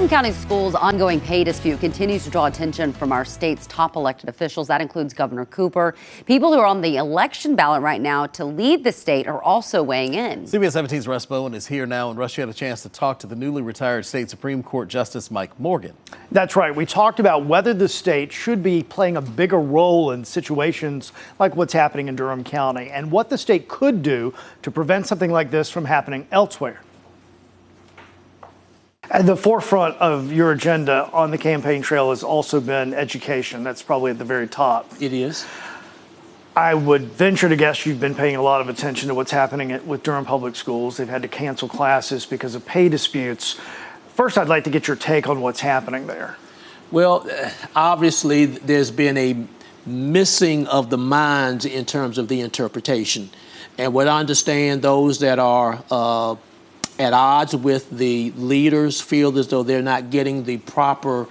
Durham County Schools' ongoing pay dispute continues to draw attention from our state's top elected officials. That includes Governor Cooper. People who are on the election ballot right now to lead the state are also weighing in. CBS 17's Russ Bowen is here now, and Russ, you had a chance to talk to the newly retired state Supreme Court Justice Mike Morgan. That's right. We talked about whether the state should be playing a bigger role in situations like what's happening in Durham County and what the state could do to prevent something like this from happening elsewhere. At the forefront of your agenda on the campaign trail has also been education. That's probably at the very top. It is. I would venture to guess you've been paying a lot of attention to what's happening with Durham Public Schools. They've had to cancel classes because of pay disputes. First, I'd like to get your take on what's happening there. Well, obviously, there's been a missing of the minds in terms of the interpretation. And what I understand, those that are at odds with the leaders feel as though they're not getting the proper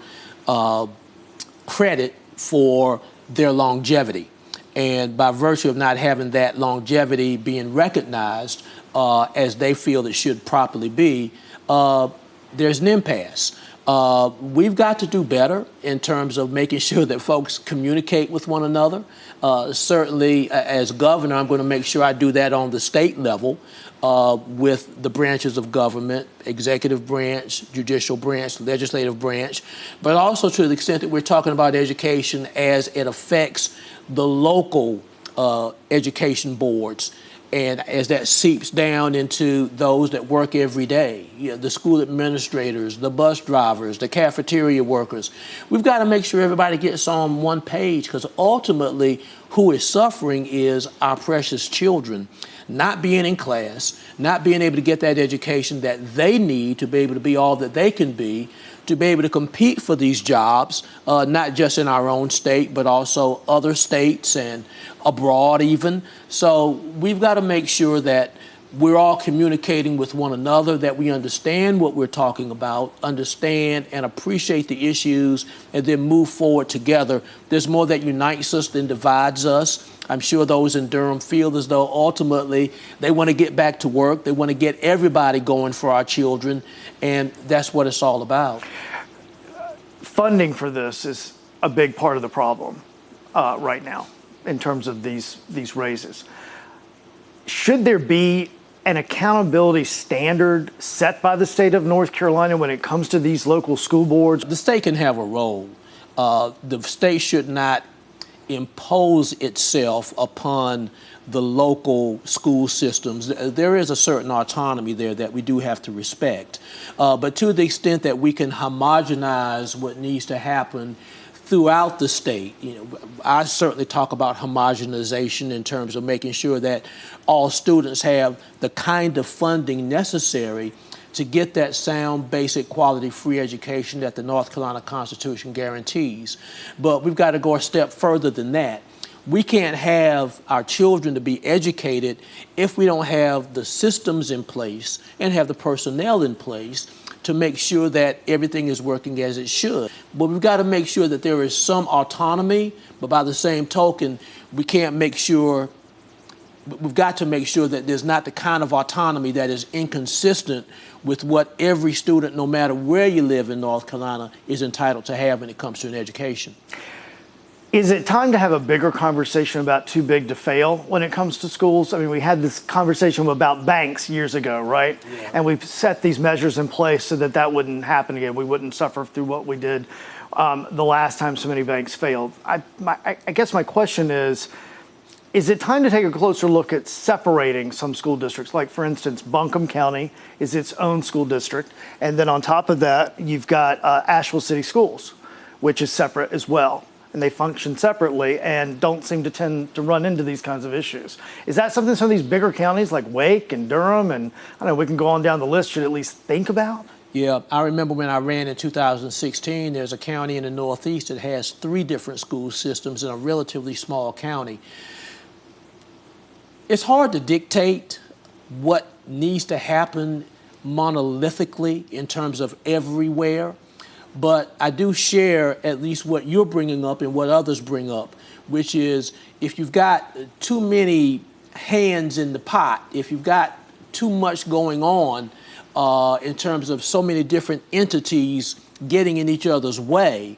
credit for their longevity. And by virtue of not having that longevity being recognized as they feel it should properly be, there's an impasse. We've got to do better in terms of making sure that folks communicate with one another. Certainly, as governor, I'm going to make sure I do that on the state level with the branches of government, executive branch, judicial branch, legislative branch, but also to the extent that we're talking about education as it affects the local education boards. And as that seeps down into those that work every day, the school administrators, the bus drivers, the cafeteria workers, we've got to make sure everybody gets on one page, because ultimately who is suffering is our precious children not being in class, not being able to get that education that they need to be able to be all that they can be, to be able to compete for these jobs, not just in our own state, but also other states and abroad even. So we've got to make sure that we're all communicating with one another, that we understand what we're talking about, understand and appreciate the issues, and then move forward together. There's more that unites us than divides us. I'm sure those in Durham feel as though ultimately they want to get back to work. They want to get everybody going for our children, and that's what it's all about. Funding for this is a big part of the problem right now in terms of these raises. Should there be an accountability standard set by the state of North Carolina when it comes to these local school boards? The state can have a role. The state should not impose itself upon the local school systems. There is a certain autonomy there that we do have to respect. But to the extent that we can homogenize what needs to happen throughout the state, I certainly talk about homogenization in terms of making sure that all students have the kind of funding necessary to get that sound, basic, quality, free education that the North Carolina Constitution guarantees. But we've got to go a step further than that. We can't have our children to be educated if we don't have the systems in place and have the personnel in place to make sure that everything is working as it should. But we've got to make sure that there is some autonomy, but by the same token, we've got to make sure that there's not the kind of autonomy that is inconsistent with what every student, no matter where you live in North Carolina, is entitled to have when it comes to an education. Is it time to have a bigger conversation about too big to fail when it comes to schools? I mean, we had this conversation about banks years ago, right? Yeah. And we've set these measures in place so that that wouldn't happen again. We wouldn't suffer through what we did the last time so many banks failed. I guess my question is it time to take a closer look at separating some school districts? Like, for instance, Buncombe County is its own school district. And then on top of that, you've got Asheville City Schools, which is separate as well. And they function separately and don't seem to tend to run into these kinds of issues. Is that something some of these bigger counties like Wake and Durham, and I don't know, we can go on down the list, should at least think about? Yeah, I remember when I ran in 2016, there's a county in the Northeast that has 3 different school systems in a relatively small county. It's hard to dictate what needs to happen monolithically in terms of everywhere. But I do share at least what you're bringing up and what others bring up, which is if you've got too many hands in the pot, if you've got too much going on, in terms of so many different entities getting in each other's way,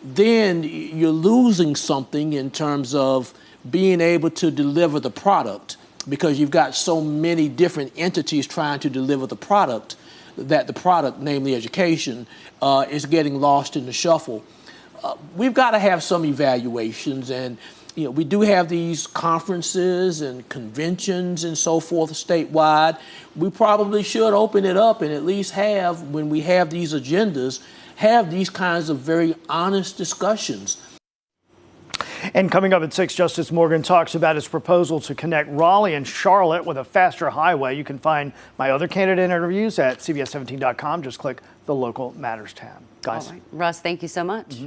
then you're losing something in terms of being able to deliver the product, because you've got so many different entities trying to deliver the product, that the product, namely education, is getting lost in the shuffle. We've got to have some evaluations, and we do have these conferences and conventions and so forth statewide. We probably should open it up and at least have, when we have these agendas, have these kinds of very honest discussions. And coming up at 6, Justice Morgan talks about his proposal to connect Raleigh and Charlotte with a faster highway. You can find my other candidate interviews at CBS17.com. Just click the Local Matters tab. Guys. All right. Russ, thank you so much.